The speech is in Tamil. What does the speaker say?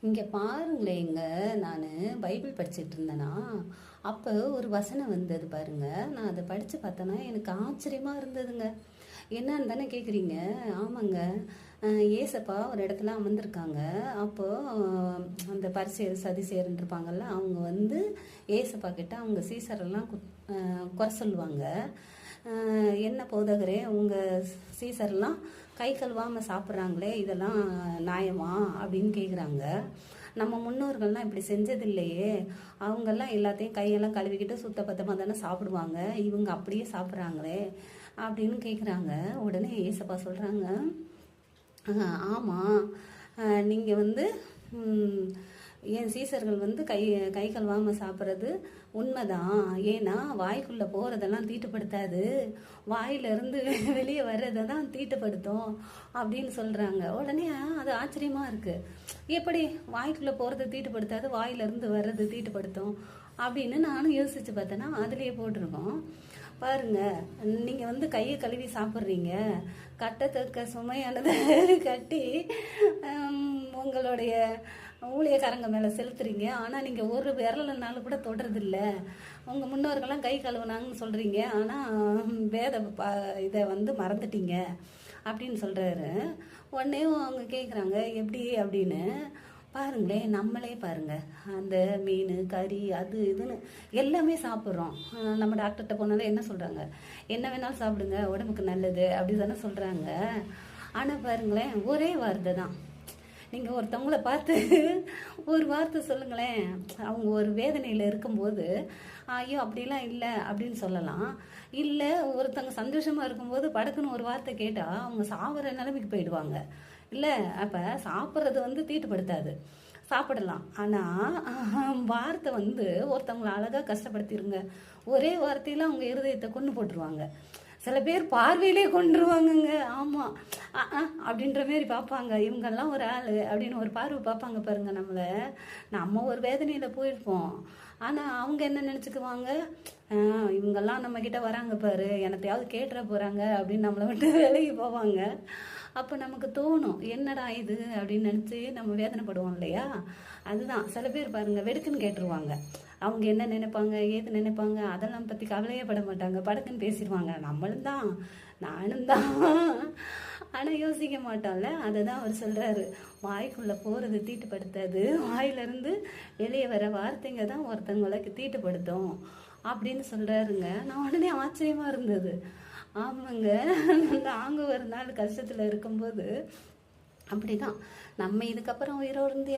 இங்கே பாருங்களேங்க. நான் பைபிள் படிச்சுட்டு இருந்தேனா, அப்போ ஒரு வசனம் வந்தது பாருங்க. நான் அதை படித்து பார்த்தேன்னா எனக்கு ஆச்சரியமாக இருந்ததுங்க. என்னன்னு தானே கேட்குறீங்க? ஆமாங்க. ஏசப்பா ஒரு இடத்துல அமர்ந்திருக்காங்க. அப்போது அந்த பரிசேர் சதிசேருன்னு இருப்பாங்கல்ல, அவங்க வந்து ஏசப்பா கிட்ட அவங்க சீசரெல்லாம் குறை சொல்லுவாங்க. என்ன போதகரே, உங்கள் சீசர்லாம் கை கழுவாமல் சாப்பிட்றாங்களே, இதெல்லாம் நியாயமா அப்படின்னு கேட்குறாங்க. நம்ம முன்னோர்கள்லாம் இப்படி செஞ்சதில்லையே, அவங்கெல்லாம் எல்லாத்தையும் கையெல்லாம் கழுவிக்கிட்டு சுத்தபத்தமாக தானே சாப்பிடுவாங்க, இவங்க அப்படியே சாப்பிட்றாங்களே அப்படின்னு கேட்குறாங்க. உடனே ஏசப்பா சொல்கிறாங்க, ஆமாம், நீங்கள் வந்து என் சீசர்கள் வந்து கை கை கழுவாமல் சாப்பிட்றது உண்மைதான். ஏன்னா வாய்க்குள்ளே போகிறதெல்லாம் தீட்டுப்படுத்தாது, வாயிலிருந்து வெளியே வர்றதை தான் தீட்டுப்படுத்தும் அப்படின்னு சொல்கிறாங்க. உடனே அது ஆச்சரியமாக இருக்குது. எப்படி வாய்க்குள்ளே போகிறத தீட்டுப்படுத்தாது, வாயிலிருந்து வர்றது தீட்டுப்படுத்தும் அப்படின்னு நானும் யோசித்து பார்த்தேன்னா அதுலேயே போட்டிருக்கோம். பாருங்க, நீங்கள் வந்து கையை கழுவி சாப்பிட்றீங்க, கட்டத்தக்க சுமையானதை கட்டி உங்களுடைய ஊழியக்காரங்க மேலே செலுத்துறீங்க. ஆனால் நீங்கள் ஒரு விரலனாலும் கூட தொடுறதில்ல. உங்கள் முன்னோர்கள்லாம் கை கழுவுனாங்கன்னு சொல்கிறீங்க, ஆனால் இதை வந்து மறந்துட்டீங்க அப்படின்னு சொல்கிறாரு. உடனே அவங்க கேட்குறாங்க எப்படி அப்படின்னு. பாருங்களேன், நம்மளே பாருங்கள், அந்த மீன் கறி அது இதுன்னு எல்லாமே சாப்பிட்றோம். நம்ம டாக்டர்கிட்ட போனாலும் என்ன சொல்கிறாங்க? என்ன வேணாலும் சாப்பிடுங்க, உடம்புக்கு நல்லது அப்படி தானே சொல்கிறாங்க. ஆனால் பாருங்களேன், ஒரே வார்த்தை தான். நீங்கள் ஒருத்தவங்கள பார்த்து ஒரு வார்த்தை சொல்லுங்களேன், அவங்க ஒரு வேதனையில் இருக்கும்போது ஐயோ அப்படிலாம் இல்லை அப்படின்னு சொல்லலாம். இல்லை, ஒருத்தவங்க சந்தோஷமாக இருக்கும்போது படக்குன்னு ஒரு வார்த்தை கேட்டால் அவங்க சாப்பிட்ற நிலைமைக்கு போயிடுவாங்க. இல்லை, அப்போ சாப்பிட்றது வந்து தீட்டுப்படுத்தாது, சாப்பிடலாம். ஆனால் வார்த்தை வந்து ஒருத்தவங்களை அழகாக கஷ்டப்படுத்திடுங்க. ஒரே வார்த்தையில் அவங்க இருதயத்தை கொண்டு போட்டுருவாங்க. சில பேர் பார்வையிலே கொண்டுருவாங்கங்க. ஆமாம், அப்படின்ற மாரி பார்ப்பாங்க. இவங்கெல்லாம் ஒரு ஆள் அப்படின்னு ஒரு பார்வை பார்ப்பாங்க பாருங்க நம்மளை. நம்ம ஒரு வேதனையில் போயிருப்போம், ஆனால் அவங்க என்ன நினச்சிக்குவாங்க, இவங்கெல்லாம் நம்மக்கிட்ட வராங்க பாரு, எனத்தையாவது கேட்டுற போகிறாங்க அப்படின்னு நம்மளை விட்டு விலகி போவாங்க. அப்போ நமக்கு தோணும், என்னடா இது அப்படின்னு நினச்சி நம்ம வேதனைப்படுவோம் இல்லையா? அதுதான் சில பேர் பாருங்கள், வெடுக்குன்னு கேட்டுருவாங்க. அவங்க என்ன நினைப்பாங்க, ஏது நினைப்பாங்க அதெல்லாம் பற்றி கவலையே பட மாட்டாங்க, படக்குன்னு பேசிடுவாங்க. நம்மளும் தான், நானும் தான், ஆனால் யோசிக்க மாட்டோம்ல. அதை தான் அவர் சொல்கிறாரு, வாய்க்குள்ளே போகிறது தீட்டுப்படுத்தாது, வாயிலிருந்து வெளியே வர வார்த்தைங்க தான் ஒருத்தவங்களுக்கு தீட்டுப்படுத்தும் அப்படின்னு சொல்கிறாருங்க. நான் உடனே ஆச்சரியமாக இருந்தது. ஆமாங்க, நாங்கள் ஒரு நாள் கஷ்டத்தில் இருக்கும்போது அப்படி தான். நம்ம இதுக்கப்புறம் உயிரோடு இருந்து